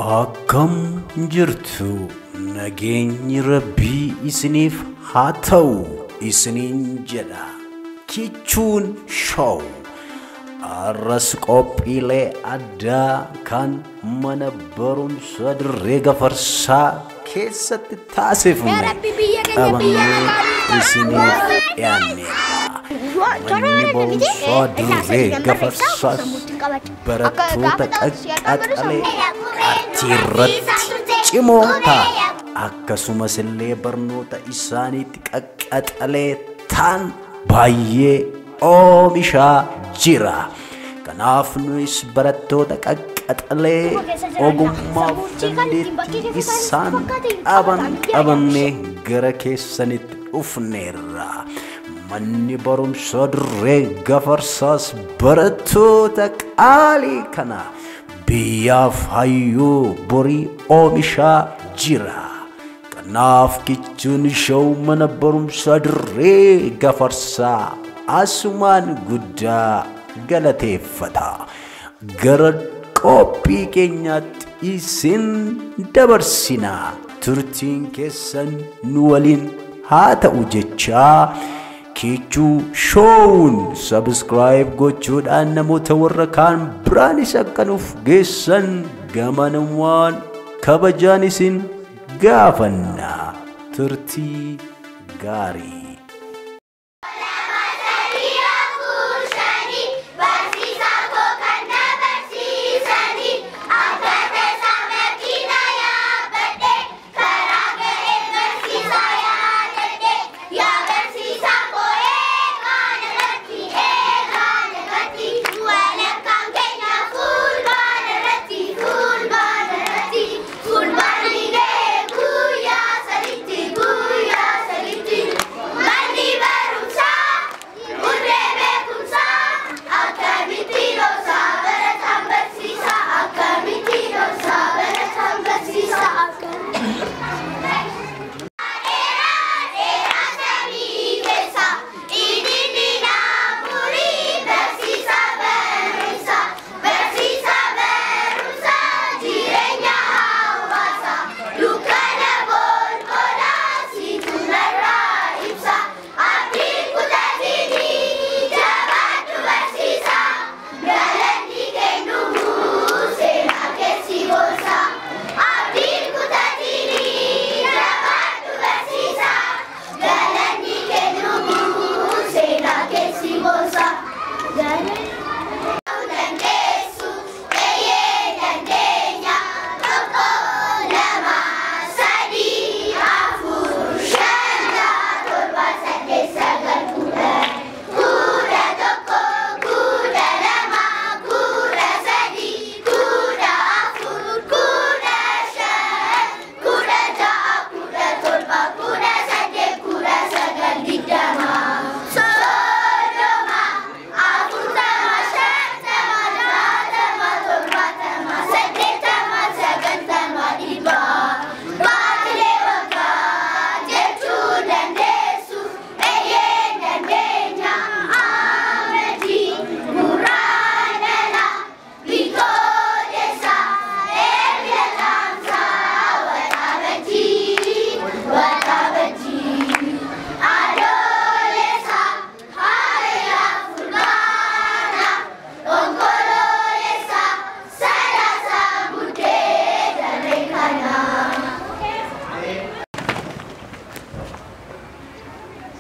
Akkam jirtu nageenyi rabbii isiniif haa ta'u isiniin jedha kichuun show arras qophiilee addaa kan mana barumsa dirree gafarsaa keessatti taasifame qabannee isiniif dhiyaanneerra. Manni barumsaa dirree gafarsaas barattoota qaqqaxalee irratti cimoo ta'a akkasumas illee barnoota isaaniitti qaqqaxalee ta'an baay'ee oomishaa jira. Kanaaf nuyis barattoota qaqqaxalee ogummaaf dandeettii isaan qaban qabannee gara keessanitti dhufneerra. Manni barumsaa dirree gafarsaas barattoota qaalii kana biyyaaf hayyuu borii oomishaa jira. Kanaaf kichuun show mana barumsaa dirree gafarsaa asumaan guddaa galateeffata. Gara qophii keenyaatti isin dabarsina. Turtiin keessan nu waliin haa ta'u jechaa kichuu showun subscribe gochuudhaan namoota warra kaan biraanis akka nuuf geessan gamanumaan kabajaan isin gaafanna. Turtii gaarii.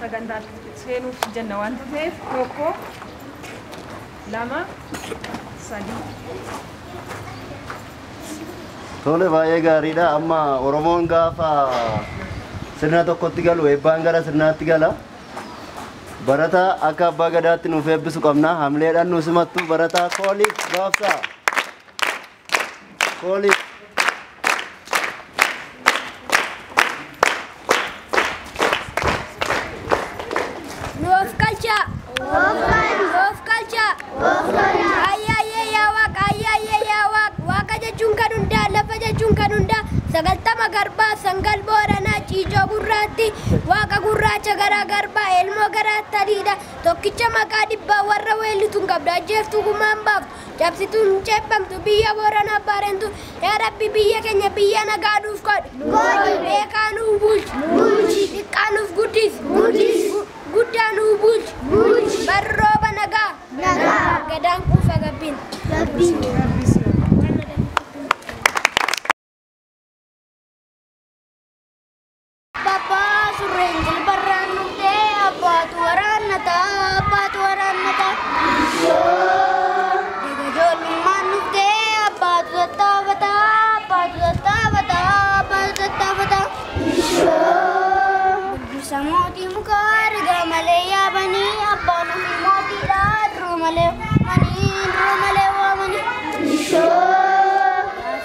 Sagantaa seenuuf jenna waan ta'eef tokko lama sadii. Tole baay'ee gaariidha. Amma Oromoon gaafa sirna tokkotti galu eebbaan gara sirnaatti gala. Barataa akka abbaa gadaatti nuuf eebbisu qabna. Hamleedhaan nu simattu barataa kooliif gaafsa. Kooliif. Sagaltama garbaa sangal boorana ciicoo gurraatti waaqa gurraacha garaa garbaa elmoo garaatti adiidha tokkicha maqaa dhibbaa warra weellituun qabda ajjeeftuu gumaan baaftu cabsituun ceebbamtu biyya Booranaa Baarentu yaa Rabbi biyya keenya biyya nagaa nuuf godhi beekaa nuuf bulchi xiqqaa nuuf guddisi guddaa nuuf bulchi barrooba nagaa gadaan kuufa gabbiin. Bapak sureng jilbaran nute abbaatu waraannata Digajolummaan nute abbaatu tattaafata Bilbisa mootii mukaa rigaa malee yaabanii abbaan ofii mootiidha duruu malee waamanii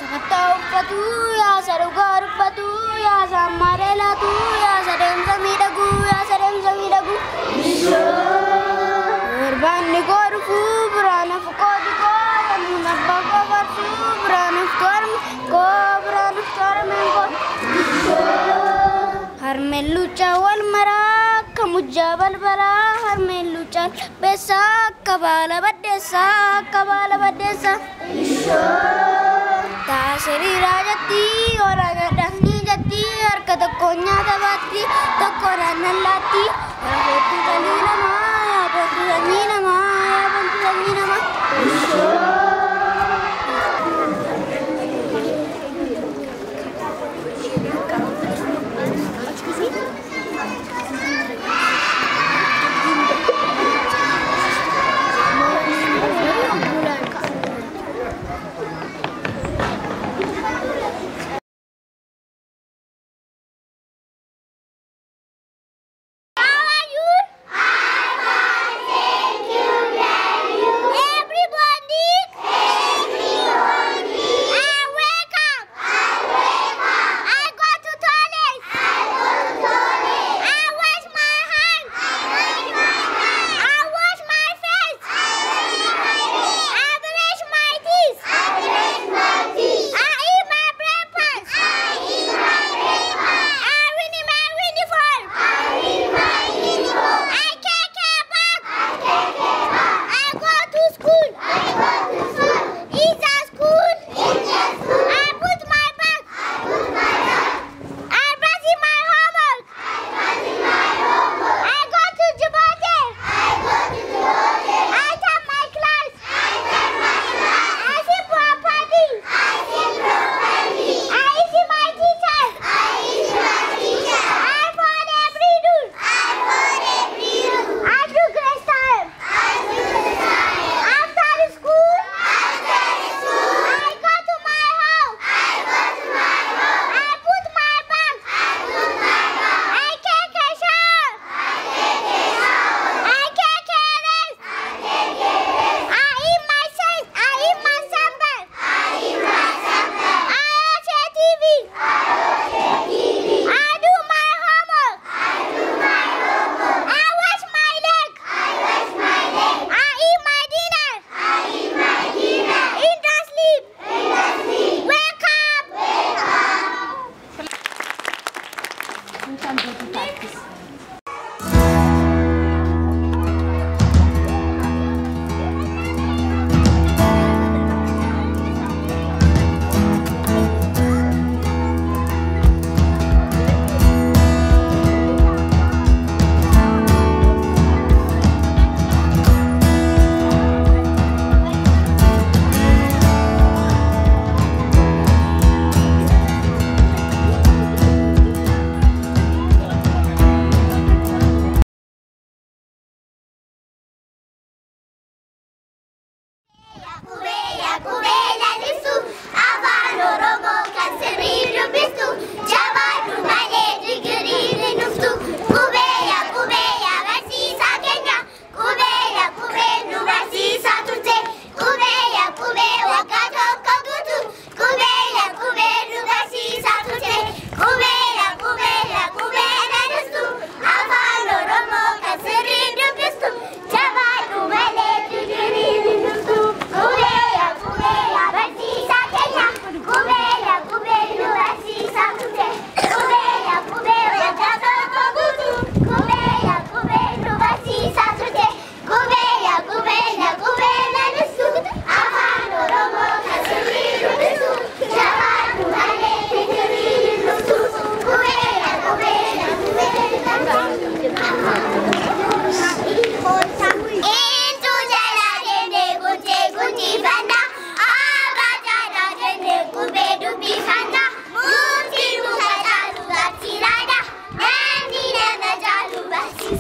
Sakattaa uffatu yaasa dhugaa dubbatu yaasa ammaaree laatu yaasa deemsa miidhagu Barbaanni koo dhufu biraan hafu koo dhukoo yemmuu abbaa koo barsu biraan haftu harmeen koo Harmeen luchaa wal maraa akka mujjaa balbalaa harmeen luchaa beessaa akka baala baddeessaa Taasiriiraa jetti waraana dhaqnii jetti harka tokko nyaata baatti tokko naannan laatti yaabootu sanyii namaa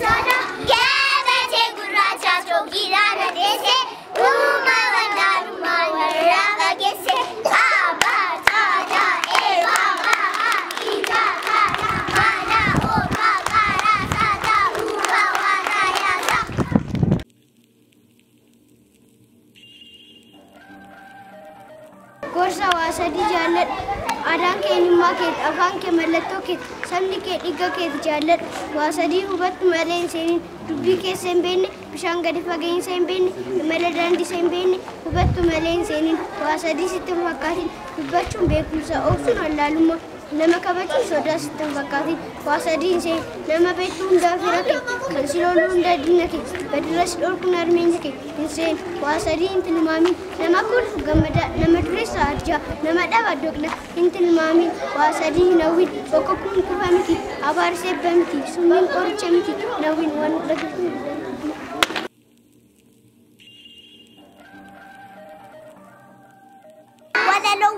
soda Gabate gurracha chogira na dese Uma wana ruma warava gese Aba tada eva maa ita kana mana oka kara sada uba wana yasa Gorsa wasadi jalan Adaan kee eenyummaa keeti, afaan kee mallattoo keeti, sabni kee dhiiga keeti jaalladhu. Waa sadii hubattu malee hin seenin, dubbii keessa hin beekne, bishaan gadi fageensa hin beekne, imala daandisa hin beekne, hubattu malee hin seenin. Waa sadii sitti hin fakkaatin, dubbachuun beekumsa, obsuun wallaalummaa. Nama kabajuun sodaa sitti hin fakkaatin, waa sadii hin seenin. Nama beektuu hundaa fira kee, kan si loluu hundaa diina kee, gadiras dhorkuun harmeensa kee hin seenin. Waa sadii hin tilmaamin, nama kolfu gammadaa, nama dureessa arjaa, nama dhaba doqna hin tilmaamin. Waa sadii hin hawwin, bokkokkuun kufa miti, abaarsa ebba miti, summiin qoricha miti, hin hawwin waan dhagatu.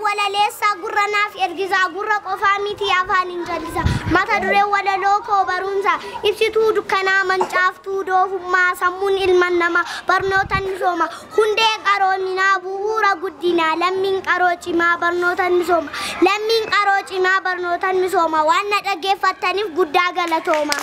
Walalesa gurra naaf ergisa gurra qofaa miti afaan hin jallisa mata duree walaloo koo barumsa ibsituu dukkanaa mancaaftuu doofummaa sammuun ilman namaa barnootaan misooma hundee qaroominaa bu'uura guddinaa lammiin qaroo cimaa barnootaan misooma lammiin qaroo cimaa barnootaan misooma waan na dhaggeeffattaniif guddaa galatooma.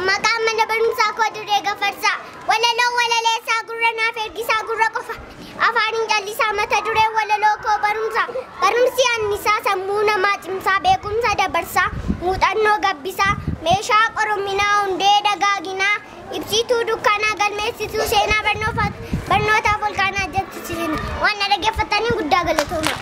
Maqaan mana barumsaa koo Dirree Gafarsaa walaloo walaleessaa gurra naaf ergisaa gurra qofa afaaniin callisaa mata duree walaloo koo barumsa barumsi annisaa sammuu namaa cimsaa beekumsa dabarsaa muuxannoo gabbisaa meeshaa qoromminaa hundee dagaaginaa ibsituu dukkanaa galmeessituu seenaa barnootaaf olkaanaa jechisiisin waan na dhaggeeffatanii guddaa galatooma.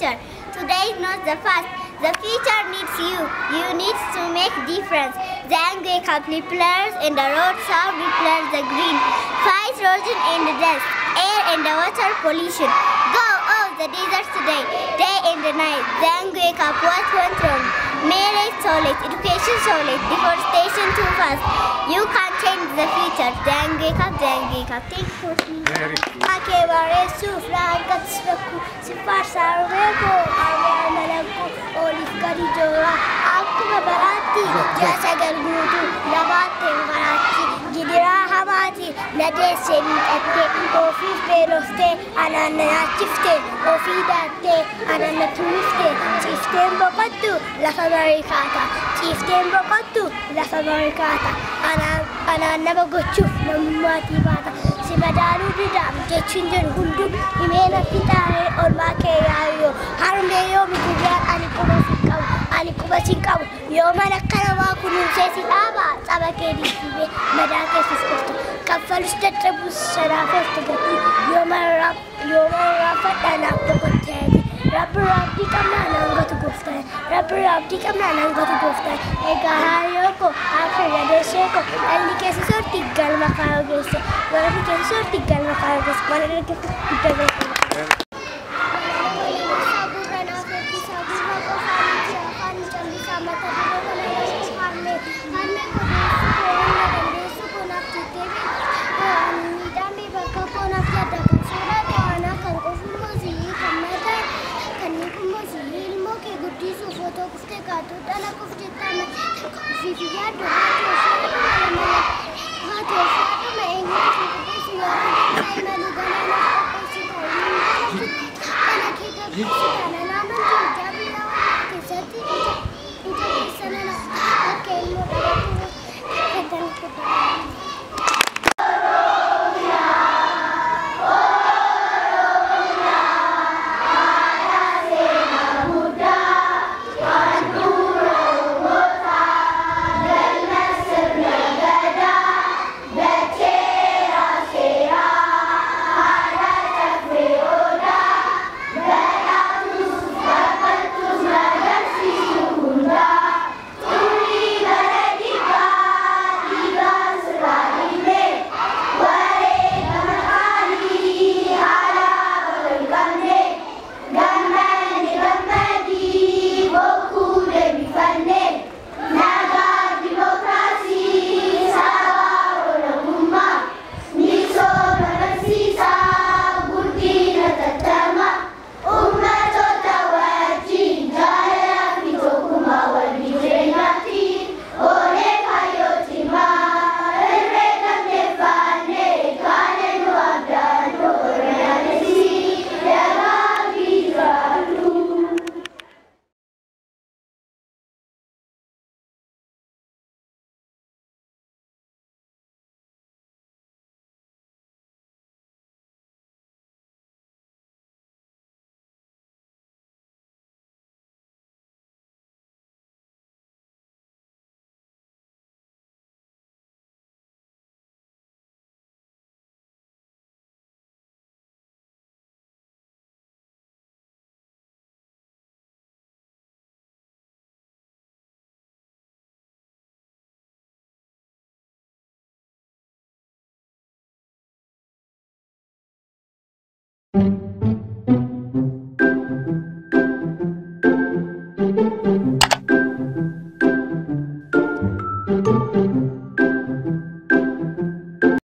future. Today is not the past. The future needs you. You need to make difference. The angry couple players in the road serve replace the green. Fight erosion in the dust, air and the water pollution. Go off the desert today, day and the night. The angry couple what went wrong? Marriage solid, education solid, deforestation too fast. You can't change the future. The angry couple. Thank you for me. Ake baresu frankat sraku sifar sarveko armanaku olif kari jora aku babarati jasa galgudu labate garati gidira hamati nade semite ofi peroste anana chifte ofi datte anana tufte chifte bokatu la fabricata chifte bokatu la fabricata anana bagochu namati bata Simadaru didam jechinjer hundu imena pitare orma ke ayo harme yo mikuya anikuba sikau yo mana karawa kunu sesi aba sabake disibe madake siskosto kafalu tetrabus sarafes tegati yo mara fatana pokotegi Rabbi kamna nangatu gofta Rabbi kamna nangatu gofta ega hayoko afira deseko alli ke sorti galma kaagese wala ke sorti galma kaagese wala ke kutebe foto kufte katu dala kufte tama viviado